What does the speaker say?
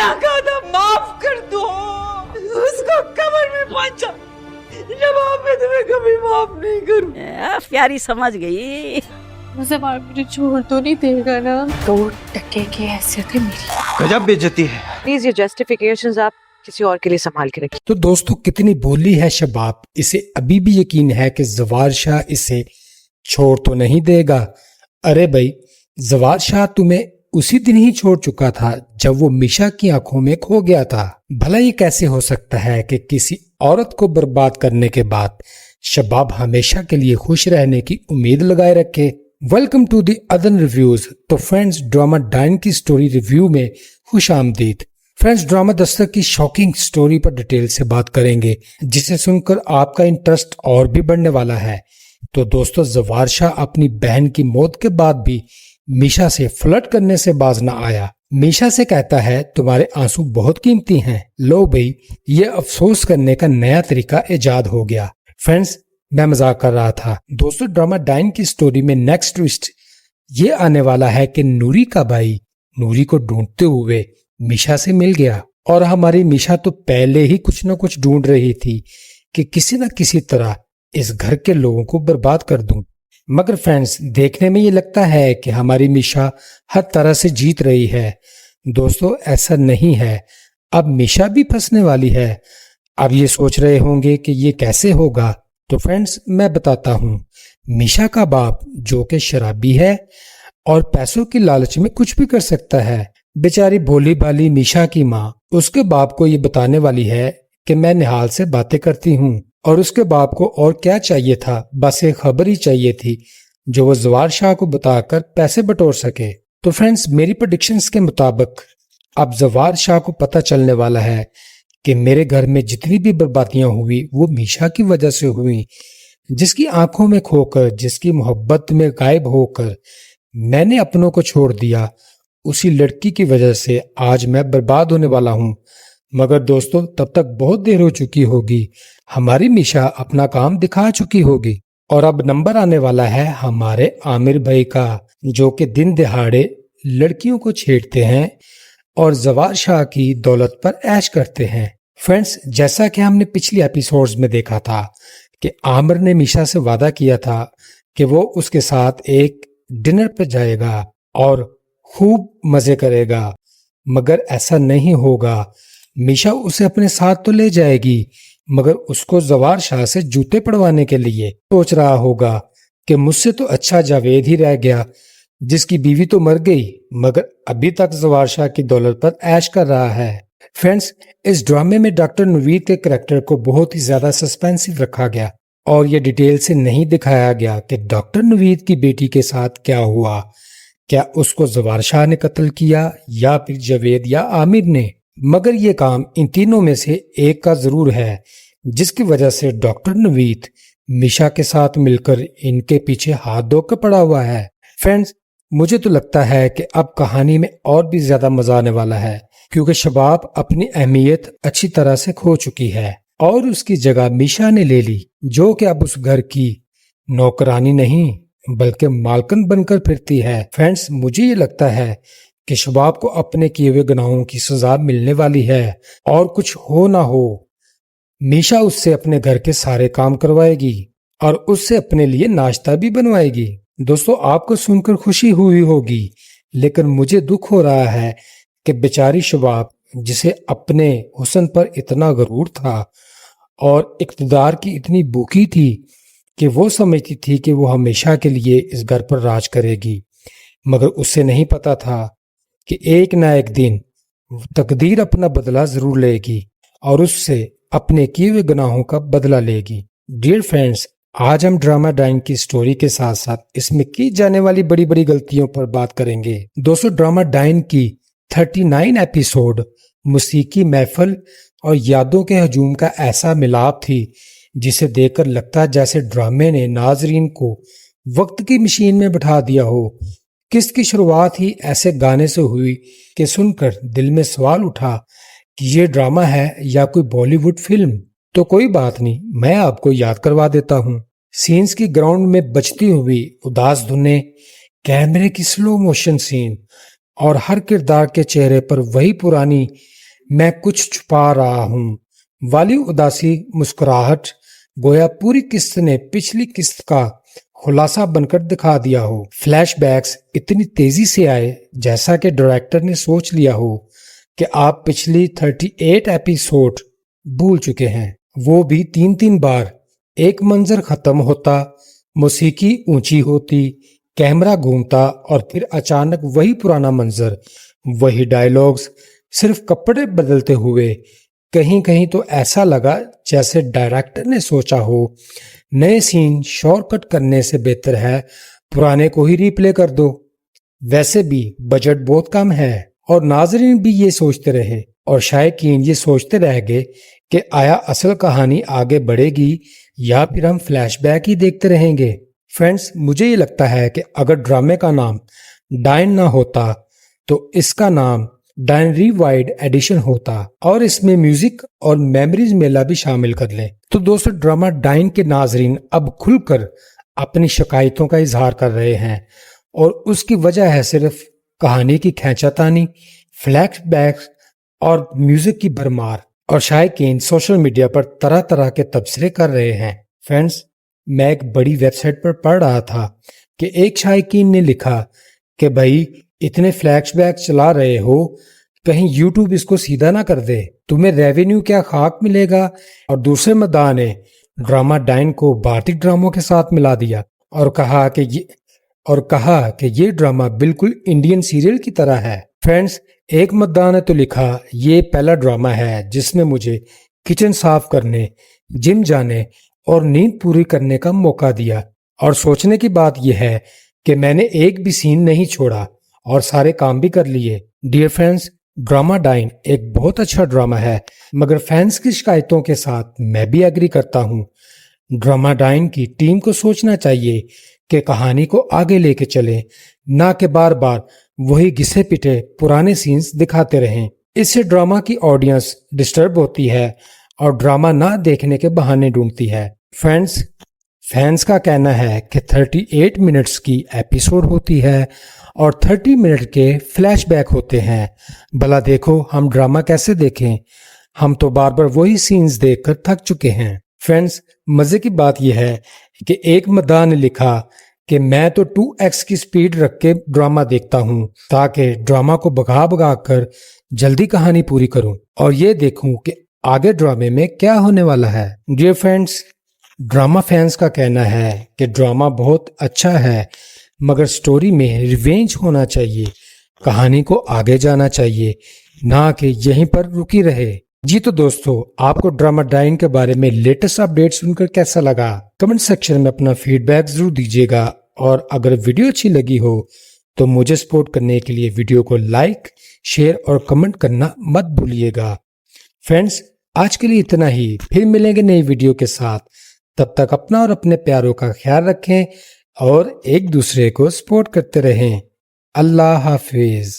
क्या कहा था, माफ कर दो। उसको कमर में पंचा, जब मैं तुम्हें कभी माफ नहीं करूं। प्यारी समझ गई। जवार मुझे छोड़ तो नहीं देगा ना? 2 टके की हैसियत है मेरी। गजब बेइज्जती है। प्लीज ये जस्टिफिकेशंस आप किसी और के लिए संभाल के रखिए। तो दोस्तों कितनी बोली है शबाब, इसे अभी भी यकीन है कि जवार शाह इसे छोड़ तो नहीं देगा। अरे भाई, जवार शाह तुम्हें उसी दिन ही छोड़ चुका था जब वो मीशा की आंखों में खो गया था। भला ये कैसे हो सकता है कि किसी औरत को बर्बाद करने के बाद शबाब हमेशा के लिए खुश रहने की उम्मीद लगाए रखे। Welcome to the other reviews. तो फ्रेंड्स, ड्रामा डाइन की स्टोरी रिव्यू में खुश आमदीद। फ्रेंड्स, ड्रामा दस्तक की शॉकिंग स्टोरी पर डिटेल से बात करेंगे, जिसे सुनकर आपका इंटरेस्ट और भी बढ़ने वाला है। तो दोस्तों, जवार शाह अपनी बहन की मौत के बाद भी मीशा से फ्लर्ट करने से बाज न आया। मीशा से कहता है तुम्हारे आंसू बहुत कीमती हैं। लो भाई, ये अफसोस करने का नया तरीका इजाद हो गया। फ्रेंड्स, मैं मजाक कर रहा था। दोस्तों, ड्रामा डाइन की स्टोरी में नेक्स्ट ट्विस्ट ये आने वाला है कि नूरी का भाई नूरी को ढूंढते हुए मीशा से मिल गया, और हमारी मीशा तो पहले ही कुछ न कुछ ढूंढ रही थी कि किसी न किसी तरह इस घर के लोगों को बर्बाद कर दूं। मगर फ्रेंड्स, देखने में ये लगता है कि हमारी मीशा हर तरह से जीत रही है। दोस्तों, ऐसा नहीं है। अब मीशा भी फंसने वाली है। अब ये सोच रहे होंगे कि ये कैसे होगा। तो फ्रेंड्स, मैं बताता हूँ। मीशा का बाप, जो कि शराबी है और पैसों की लालच में कुछ भी कर सकता है, बेचारी भोली भाली मीशा की माँ उसके बाप को ये बताने वाली है कि मैं निहाल से बातें करती हूँ, और उसके बाप को और क्या चाहिए था, बस एक खबर ही चाहिए थी जो वो जवार शाह को बताकर पैसे बटोर सके। तो फ्रेंड्स, मेरी प्रेडिक्शंस के मुताबिक अब जवार शाह को पता चलने वाला है कि मेरे घर में जितनी भी बर्बादियां हुई वो मीशा की वजह से हुई, जिसकी आंखों में खोकर, जिसकी मोहब्बत में गायब होकर मैंने अपनों को छोड़ दिया, उसी लड़की की वजह से आज मैं बर्बाद होने वाला हूँ। मगर दोस्तों, तब तक बहुत देर हो चुकी होगी। हमारी मीशा अपना काम दिखा चुकी होगी, और अब नंबर आने वाला है हमारे आमिर भाई का, जो कि दिन दिहाड़े लड़कियों को छेड़ते हैं और जवार शाह की दौलत पर ऐश करते हैं। फ्रेंड्स, जैसा कि हमने पिछली एपिसोड्स में देखा था कि आमिर ने मीशा से वादा किया था कि वो उसके साथ एक डिनर पर जाएगा और खूब मजे करेगा, मगर ऐसा नहीं होगा। मीशा उसे अपने साथ तो ले जाएगी, मगर उसको जवार शाह से जूते पड़वाने के लिए सोच रहा होगा कि मुझसे तो अच्छा जावेद ही रह गया, जिसकी बीवी तो मर गई मगर अभी तक जवार शाह की दौलत पर ऐश कर रहा है। फ्रेंड्स, इस ड्रामे में डॉक्टर नवीद के करैक्टर को बहुत ही ज्यादा सस्पेंसिव रखा गया, और ये डिटेल से नहीं दिखाया गया कि डॉक्टर नवीद की बेटी के साथ क्या हुआ। क्या उसको जवार शाह ने कत्ल किया या फिर जावेद या आमिर ने? मगर ये काम इन तीनों में से एक का जरूर है, जिसकी वजह से डॉक्टर नवीद मीशा के साथ मिलकर इनके पीछे हाथ धोकर पड़ा हुआ है। फ्रेंड्स, मुझे तो लगता है कि अब कहानी में और भी ज्यादा मजा आने वाला है, क्योंकि शबाब अपनी अहमियत अच्छी तरह से खो चुकी है और उसकी जगह मीशा ने ले ली, जो कि अब उस घर की नौकरानी नहीं बल्कि मालकन बनकर फिरती है। फ्रेंड्स, मुझे ये लगता है कि शबाब को अपने किए हुए गुनाहों की सजा मिलने वाली है, और कुछ हो ना हो मीशा उससे अपने घर के सारे काम करवाएगी और उससे अपने लिए नाश्ता भी बनवाएगी। दोस्तों, आपको सुनकर खुशी हुई होगी, लेकिन मुझे दुख हो रहा है कि बेचारी शबाब, जिसे अपने हुस्न पर इतना गरूर था और इक्तदार की इतनी भूखी थी कि वो समझती थी कि वो हमेशा के लिए इस घर पर राज करेगी, मगर उसे नहीं पता था कि एक ना एक दिन तकदीर अपना बदला जरूर लेगी और उससे अपने किए हुए गुनाहों का बदला लेगी। डियर फ्रेंड्स, आज हम ड्रामा डाइन की स्टोरी के साथ साथ इसमें की जाने वाली बड़ी बड़ी गलतियों पर बात करेंगे। दोस्तों, ड्रामा डाइन की 39 एपिसोड मूसीकी महफिल और यादों के हजूम का ऐसा मिलाप थी, जिसे देखकर लगता जैसे ड्रामे ने नाजरीन को वक्त की मशीन में बिठा दिया हो। किस्त की शुरुआत ही ऐसे गाने से हुई कि सुनकर दिल में सवाल उठा कि ये ड्रामा है या कोई बॉलीवुड फिल्म। तो कोई बात नहीं, मैं आपको याद करवा देता हूँ। सीन्स की ग्राउंड में बजती हुई उदास धुनें, कैमरे की स्लो मोशन सीन और हर किरदार के चेहरे पर वही पुरानी मैं कुछ छुपा रहा हूँ वाली उदासी मुस्कुराहट गोया पूरी किस्त ने पिछली किस्त का खुलासा बनकर दिखा दिया हो। फ्लैशबैक्स इतनी तेजी से आए जैसा कि डायरेक्टर ने सोच लिया हो कि आप पिछली 38 एपिसोड भूल चुके हैं, वो भी 3-3 बार। एक मंजर खत्म होता, मौसीकी ऊंची होती, कैमरा घूमता और फिर अचानक वही पुराना मंजर, वही डायलॉग्स, सिर्फ कपड़े बदलते हुए। कहीं कहीं तो ऐसा लगा जैसे डायरेक्टर ने सोचा हो नए सीन शॉर्टकट करने से बेहतर है पुराने को ही रिप्ले कर दो। वैसे भी बजट बहुत कम है और नाजरीन भी ये सोचते रहे और शायकीन ये सोचते रह गए कि आया असल कहानी आगे बढ़ेगी या फिर हम फ्लैशबैक ही देखते रहेंगे। फ्रेंड्स, मुझे ये लगता है कि अगर ड्रामे का नाम डाइन ना होता तो इसका नाम डाइन रिवाइड एडिशन होता और इसमें म्यूजिक और मेमोरीज मेला भी शामिल कर लें। तो दोस्तों, ड्रामा डाइन के नाजरीन अब खुलकर अपनी शिकायतों का इजहार कर रहे हैं और उसकी वजह है सिर्फ कहानी की खींचातानी, फ्लैशबैक्स और म्यूजिक की भरमार। और शायकीन सोशल मीडिया पर तरह तरह के तबसरे कर रहे हैं। फ्रेंड्स, मैं एक बड़ी वेबसाइट पर पढ़ रहा था कि एक शायकीन ने लिखा कि भाई इतने फ्लैशबैक चला रहे हो, कहीं यूट्यूब इसको सीधा ना कर दे, तुम्हें रेवेन्यू क्या खाक मिलेगा। और दूसरे मद्दाह ने ड्रामा डाइन को भारतीय ड्रामों के साथ मिला दिया और कहा कि ये ड्रामा बिल्कुल इंडियन सीरियल की तरह है। फ्रेंड्स, एक मद्दाह ने तो लिखा ये पहला ड्रामा है जिसमें मुझे किचन साफ करने, जिम जाने और नींद पूरी करने का मौका दिया। और सोचने की बात यह है कि मैंने एक भी सीन नहीं छोड़ा और सारे काम भी कर लिए। डियर फ्रेंड्स, ड्रामा डाइन एक बहुत अच्छा ड्रामा है, मगर फैंस की शिकायतों के साथ मैं भी एग्री करता हूँ। ड्रामा डाइन की टीम को सोचना चाहिए कि कहानी को आगे लेके चलें, ना कि बार बार वही घिसे पिटे पुराने सीन्स दिखाते रहें। इससे ड्रामा की ऑडियंस डिस्टर्ब होती है और ड्रामा ना देखने के बहाने ढूंढती है। फ्रेंड्स, फैंस का कहना है कि 38 मिनट्स की एपिसोड होती है और 30 मिनट के फ्लैशबैक होते हैं। भला देखो हम ड्रामा कैसे देखें, हम तो बार बार वही सीन्स देखकर थक चुके हैं। फ्रेंड्स, मजे की बात यह है कि एक मद्दाह ने लिखा कि मैं तो 2x की स्पीड रख के ड्रामा देखता हूं ताकि ड्रामा को भगा भगा कर जल्दी कहानी पूरी करूं और ये देखूं कि आगे ड्रामे में क्या होने वाला है। डियर फ्रेंड्स, ड्रामा फैंस का कहना है कि ड्रामा बहुत अच्छा है, मगर स्टोरी में रिवेंज होना चाहिए, कहानी को आगे जाना चाहिए, ना कि यहीं पर रुकी रहे। जी तो दोस्तों, आपको ड्रामा डाइन के बारे में लेटेस्ट अपडेट सुनकर कैसा लगा? कमेंट सेक्शन में अपना फीडबैक जरूर दीजिएगा और अगर वीडियो अच्छी लगी हो तो मुझे सपोर्ट करने के लिए वीडियो को लाइक, शेयर और कमेंट करना मत भूलिएगा। फ्रेंड्स, आज के लिए इतना ही, फिर मिलेंगे नई वीडियो के साथ। तब तक अपना और अपने प्यारों का ख्याल रखें और एक दूसरे को सपोर्ट करते रहें। अल्लाह हाफिज।